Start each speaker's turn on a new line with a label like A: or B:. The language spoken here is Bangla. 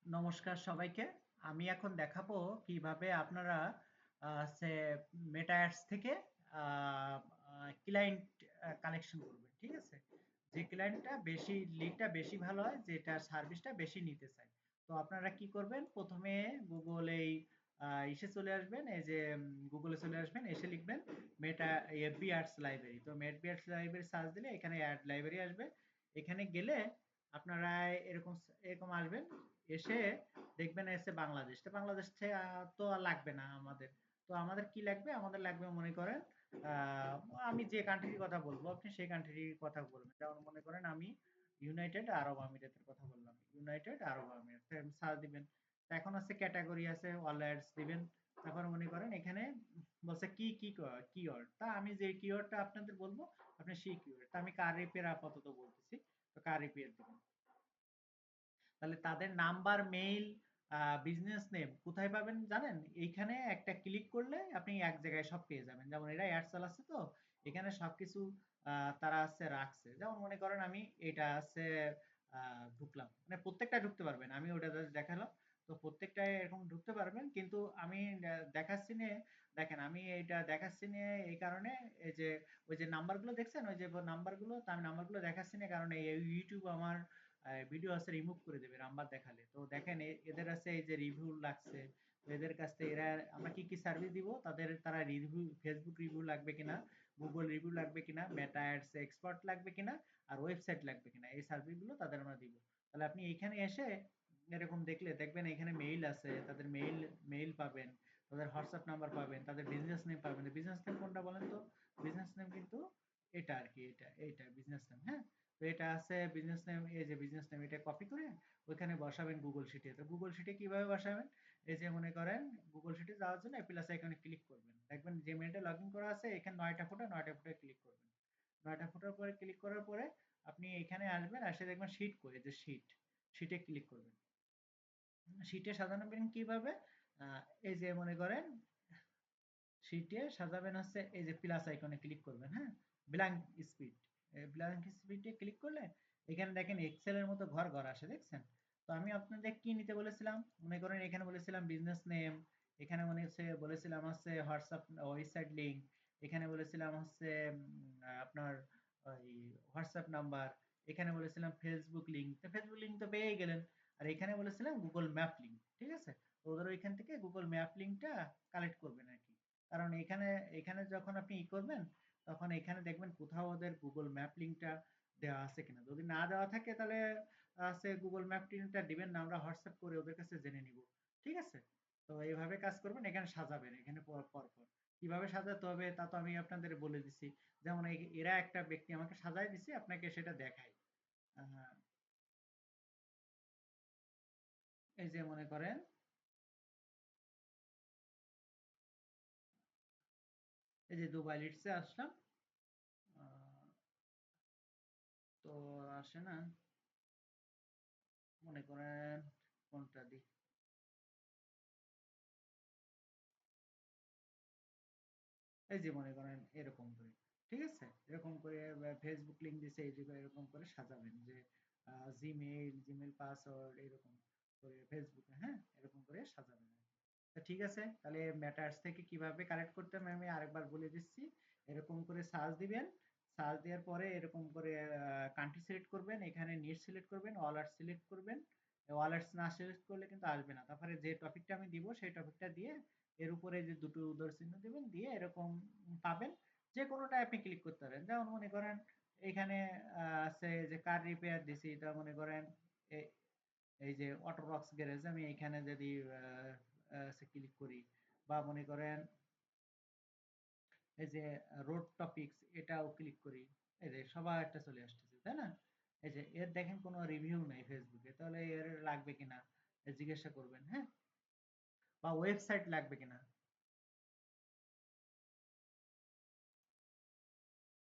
A: নমস্কার সবাইকে। আমি এখন দেখাবো কিভাবে আপনারা সে মেটা অ্যাডস থেকে ক্লায়েন্ট কালেকশন করবেন। ঠিক আছে? যে ক্লায়েন্টটা বেশি লিডটা বেশি ভালো হয়, যেটা সার্ভিসটা বেশি নিতে চায়। তো আপনারা কি করবেন? প্রথমে গুগল এই ইসে চলে আসবেন, এই যে গুগলে চলে আসবেন, এসে লিখবেন মেটা এফবি অ্যাডস লাইব্রেরি। তো এফবি অ্যাডস লাইব্রেরি সার্চ দিলে এখানে অ্যাড লাইব্রেরি আসবে। এখানে গেলে আপনারা এরকম এরকম আসবেন, এসে দেখবেন এসে বাংলাদেশ। তো বাংলাদেশ তো আর লাগবে না আমাদের। তো আমাদের কি লাগবে? আমাদের লাগবে মনে করেন আহ, আমি যে কান্ট্রির কথা বলবো আপনি সেই কান্ট্রির কথা বলবেন। যেমন মনে করেন আমি ইউনাইটেড আরব আমিরাতের কথা বললাম। ইউনাইটেড আরব আমিরাত সার্চ দিবেন। তো এখন হচ্ছে ক্যাটাগরি আছে, অল অ্যাডস দিবেন। তারপর মনে করেন এখানে বলছে কি কি কিওয়ার্ড। তা আমি যে কিওয়ার্ডটা আপনাদের বলবো আপনি সেই কিওয়ার্ড। তা আমি কার রিপেয়ার আপাতত বলতেছি। তো কার রিপেয়ার দিবেন। তাহলে তাদের নাম্বার, মেইল, বিজনেস নেম কোথায় পাবেন জানেন? এইখানে একটা ক্লিক করলে আপনি এক জায়গায় সব পেয়ে যাবেন। যেমন এরা অ্যাড চালাচ্ছে, তো এখানে সবকিছু তারা আছে রাখছে। যেমন মনে করেন আমি এটা আছে ঢুকলাম, মানে প্রত্যেকটা ঢুকতে পারবেন। আমি ওটা জাস্ট দেখালাম। তো প্রত্যেকটায় এরকম ঢুকতে পারবেন, কিন্তু আমি দেখাচ্ছি নে। দেখেন আমি এটা দেখাচ্ছি নে এই কারণে, এই যে ওই যে নাম্বারগুলো দেখছেন, ওই যে নাম্বারগুলো, তো আমি নাম্বারগুলো দেখাচ্ছি না কারণ এই ইউটিউব আমার ভিডিও আছে রিমুভ করে দেবে নাম্বার দেখালে। তো দেখেন এদের আছে এই যে রিভিউ লাগছে। তো এদের কাছ থেকে এরা আমরা কি কি সার্ভিস দিব, তারা রিভিউ, ফেসবুক রিভিউ লাগবে কিনা, গুগল রিভিউ লাগবে কিনা, মেটা অ্যাডস এক্সপার্ট লাগবে কিনা, আর ওয়েবসাইট লাগবে কিনা, এই সার্ভিসগুলো তাদের আমরা দিব। তাহলে আপনি এখানে এসে এরকম দেখলে দেখবেন এখানে মেইল আছে, তাদের মেইল মেইল পাবেন, তাদের হোয়াটসঅ্যাপ নাম্বার পাবেন, তাদের বিজনেস নেম পাবেন। বিজনেস নেম কোনটা বলেন তো? বিজনেস নেম কিন্তু এটা আর কি, এটা বিজনেস নেম। হ্যাঁ, তো এটা আছে বিজনেস নেম। এই যে বিজনেস নেম, এটা কপি করে ওইখানে বসাবেন গুগল শিটে। তো গুগল শিটে কিভাবে বসাবেন? এই যে মনে করেন গুগল শিটে যাওয়ার জন্য প্লাস আইকনে ক্লিক করবেন। দেখবেন যে মেইলটা লগইন করা আছে এখানে 9টা ফটো, 9টা ফটো ক্লিক করবেন। 9টা ফটোর পরে ক্লিক করার পরে আপনি এখানে আসবেন, এসে দেখবেন শিট করে, যে শিটে ক্লিক করবেন। শিটে সাজাবেন কিভাবে? আহ, এই যে মনে করেন শিটে সাজাবেন হচ্ছে এই যে প্লাস আইকনে ক্লিক করবেন। হ্যাঁ, ব্ল্যাঙ্ক স্পিড, ব্ল্যাঙ্ক স্পিডে ক্লিক করলে এখানে দেখেন এক্সেল এর মতো ঘর ঘর আসে, দেখছেন? তো আমি আপনাদের কি নিতে বলেছিলাম? মনে করেন এখানে বলেছিলাম বিজনেস নেম, এখানে মনে হচ্ছে বলেছিলাম হচ্ছে হোয়াটসঅ্যাপ ওয়েবসাইট লিংক, এখানে বলেছিলাম হচ্ছে আপনার ওই হোয়াটসঅ্যাপ নাম্বার, এখানে বলেছিলাম ফেসবুক লিংক। তো ফেসবুক লিংক তো পেয়ে গেলেন। আর এখানে বলেছিলাম গুগল ম্যাপ লিংক। ঠিক আছে? তো ওদের ওইখান থেকে গুগল ম্যাপ লিংকটা কালেক্ট করবেন আর কি। কারণ এখানে এখানে যখন আপনি করবেন তখন এখানে দেখবেন কোথাও ওদের গুগল ম্যাপ লিংকটা দেওয়া আছে কিনা। যদি না দেওয়া থাকে তাহলে আছে গুগল ম্যাপ লিংকটা দিবেন না, আমরা হোয়াটসঅ্যাপ করে ওদের কাছে জেনে নিব। ঠিক আছে? তো এইভাবে কাজ করবেন। এখানে সাজাবেন, এখানে পর পর পর কিভাবে সাজাতে হবে তা তো আমি আপনাদের বলে দিছি। যেমন এরা একটা ব্যক্তি আমাকে সাজায় দিছে, আপনাকে সেটা দেখাই। আহ, এই যে মনে করেন এই যে দুবাই লিটসে আসলাম। আহ, তো আসে না, মনে করেন কোনটা দিই। এই যে মনে করেন এরকম করে। ঠিক আছে? এরকম করে ফেসবুক লিংক দিছে, এই যে এরকম করে সাজাবেন যে জিমেইল পাসওয়ার্ড এরকম করে ফেসবুকে, হ্যাঁ, এরকম করে সাজাবেন আর কি। তো ঠিক আছে, তাহলে ম্যাটার্স থেকে কিভাবে কালেক্ট করতে হবে আমি আরেকবার বলে দিচ্ছি। এরকম করে সার্চ দিবেন। সার্চ দেওয়ার পরে এরকম করে কান্ট্রি সিলেক্ট করবেন, এখানে নিট সিলেক্ট করবেন, অল আর্টস সিলেক্ট করবেন। অল আর্টস না সিলেক্ট করলে কিন্তু আসবে না। তারপরে যে টপিকটা আমি দিব সেই টপিকটা দিয়ে এর উপরে যে দুটো উদ্ধৃতি চিহ্ন দিবেন, দিয়ে এরকম পাবেন। যে কোনোটায় আপনি ক্লিক করতে পারেন। যেমন মনে করেন এখানে আছে যে কার রিপেয়ার দিছি, এটা মনে করেন এই এই যে অটোবক্স গ্যারেজ, আমি এখানে যদি ক্লিক করি, বা মনে করেন এই যে রোড টপিকস, এটাও ক্লিক করি, এই যে সবার একটা চলে আসতেছে, তাই না? এই যে এর দেখেন কোনো রিভিউ নেই ফেসবুকে, তাহলে এর লাগবে কিনা জিজ্ঞাসা করবেন। হ্যাঁ, বা ওয়েবসাইট লাগবে কিনা।